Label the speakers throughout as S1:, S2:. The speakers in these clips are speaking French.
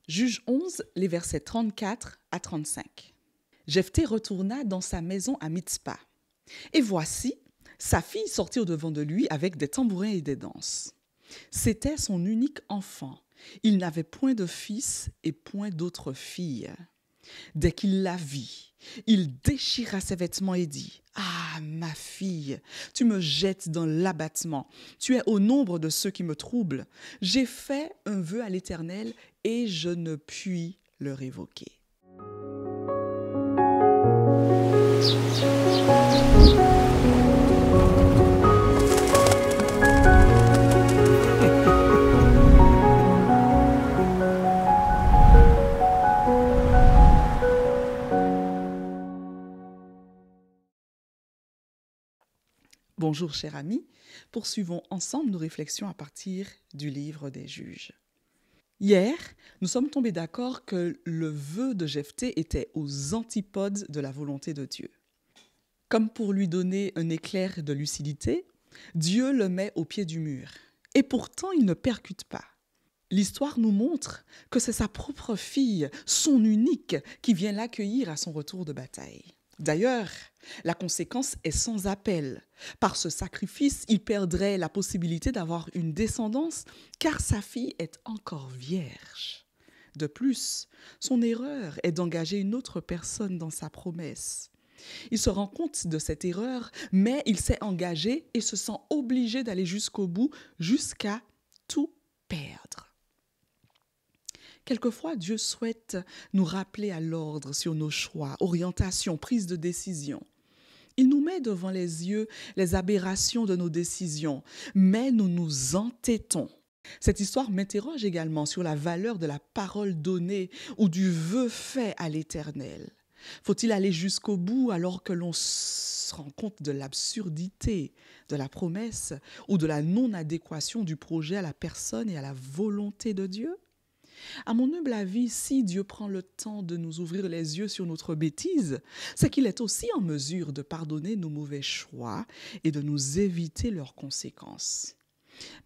S1: Juge 11, les versets 34 à 35. Jephthé retourna dans sa maison à Mitzpa. Et voici, sa fille sortit au-devant de lui avec des tambourins et des danses. C'était son unique enfant. Il n'avait point de fils et point d'autre fille. Dès qu'il la vit, il déchira ses vêtements et dit : « Ah, ma fille, tu me jettes dans l'abattement. Tu es au nombre de ceux qui me troublent. J'ai fait un vœu à l'Éternel et je ne puis le révoquer. » Bonjour chers amis, poursuivons ensemble nos réflexions à partir du livre des Juges. Hier, nous sommes tombés d'accord que le vœu de Jephthé était aux antipodes de la volonté de Dieu. Comme pour lui donner un éclair de lucidité, Dieu le met au pied du mur. Et pourtant, il ne percute pas. L'histoire nous montre que c'est sa propre fille, son unique, qui vient l'accueillir à son retour de bataille. D'ailleurs, la conséquence est sans appel. Par ce sacrifice, il perdrait la possibilité d'avoir une descendance, car sa fille est encore vierge. De plus, son erreur est d'engager une autre personne dans sa promesse. Il se rend compte de cette erreur, mais il s'est engagé et se sent obligé d'aller jusqu'au bout, jusqu'à tout perdre. Quelquefois, Dieu souhaite nous rappeler à l'ordre sur nos choix, orientations, prises de décision. Il nous met devant les yeux les aberrations de nos décisions, mais nous nous entêtons. Cette histoire m'interroge également sur la valeur de la parole donnée ou du vœu fait à l'Éternel. Faut-il aller jusqu'au bout alors que l'on se rend compte de l'absurdité de la promesse ou de la non-adéquation du projet à la personne et à la volonté de Dieu ? À mon humble avis, si Dieu prend le temps de nous ouvrir les yeux sur notre bêtise, c'est qu'il est aussi en mesure de pardonner nos mauvais choix et de nous éviter leurs conséquences.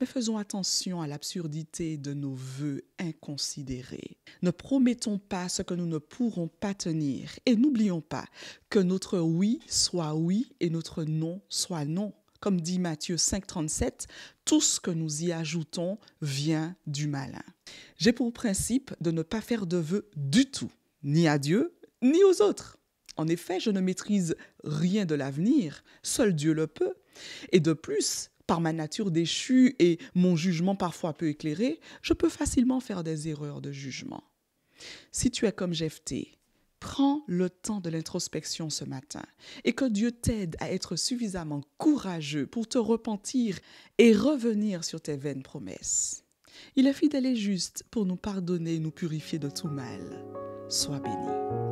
S1: Mais faisons attention à l'absurdité de nos vœux inconsidérés. Ne promettons pas ce que nous ne pourrons pas tenir et n'oublions pas que notre oui soit oui et notre non soit non. Comme dit Matthieu 5,37, tout ce que nous y ajoutons vient du malin. J'ai pour principe de ne pas faire de vœux du tout, ni à Dieu, ni aux autres. En effet, je ne maîtrise rien de l'avenir, seul Dieu le peut. Et de plus, par ma nature déchue et mon jugement parfois peu éclairé, je peux facilement faire des erreurs de jugement. Si tu es comme Jephthé, prends le temps de l'introspection ce matin et que Dieu t'aide à être suffisamment courageux pour te repentir et revenir sur tes vaines promesses. Il est fidèle et juste pour nous pardonner et nous purifier de tout mal. Sois béni.